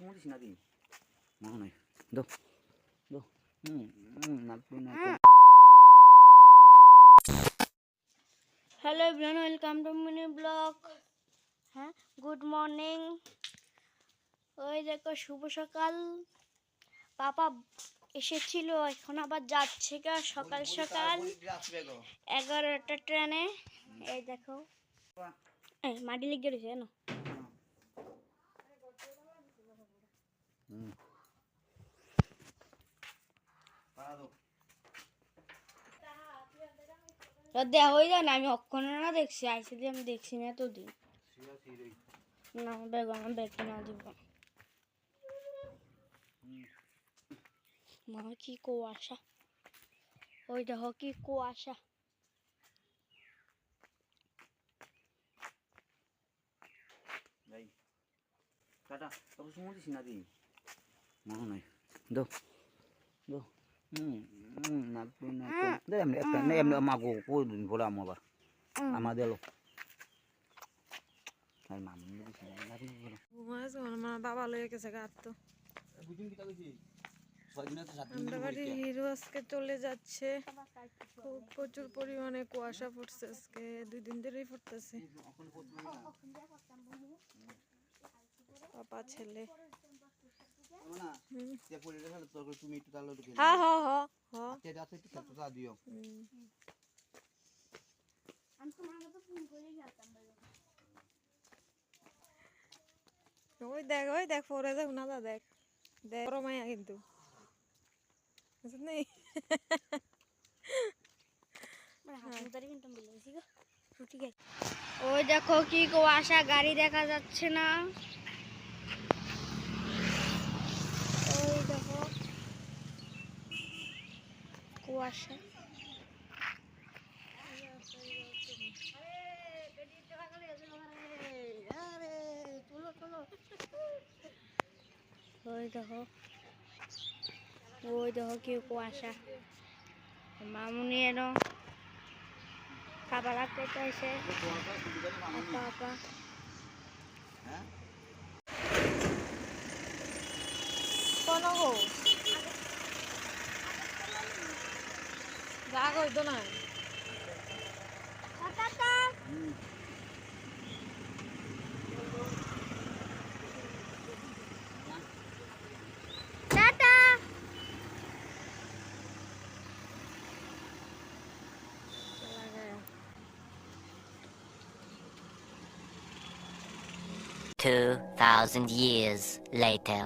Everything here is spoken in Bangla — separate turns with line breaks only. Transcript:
সময় দিস না দি মনে নাই দো দো নাকবি না।
Hello everyone, welcome to mini blog. হ্যাঁ, গুড মর্নিং। ওই দেখো, শুভ সকাল। পাপা এসেছিল, এখন আবার যাচ্ছে গা সকাল সকাল 11টা ট্রেনে। এই দেখো, এই মাটি লেগে রয়েছে জানো। দেওয়া হয়ে যায় না, আমি অক্ষণ না দেখছি, আইসি দিয়ে আমি দেখছি না এতদিন। না আমার ব্যাগটা না দিব। মা কি কুয়াশা, ওই দেখো কি কুয়াশা।
টাটা তবে সময় দিস না দি মনে নাই দো দো নাকবি না দে এমনি একটা না এমনি মাগো কই দিন বলে আমার আমাদের লোক আর মামু দিস না লাগি বলো
ঘুমাইছ মা বাবা লয়ে গেছে গাত তো
বুঝিন কি কইছি 6 দিন আছে 7 দিন
আমরা বাড়ি হিরো আজকে চলে যাচ্ছে। খুব প্রচুর পরিমাণে কুয়াশা পড়ছে আজকে, 2 দিন ধরেই পড়তেছে। পাপা ছেলে
তুমি একটু তাহলে
হ্যাঁ হ্যাঁ হ্যাঁ হ্যাঁ
একটু খেলতে দিও।
ওই দেখ পরে দেখ না দেখ দেখ বড় মায়া কিন্তু নেই।
ওই দেখো কি কুয়াশা, গাড়ি দেখা যাচ্ছে না। ওই দেখো কুয়াশা। ওই দেখো কি কুয়াশা। মামুনি এনো খাবার রাখতে চাইছে। আপা
কোন গো রাগ হইতো না।
টাটা।
2,000 years later.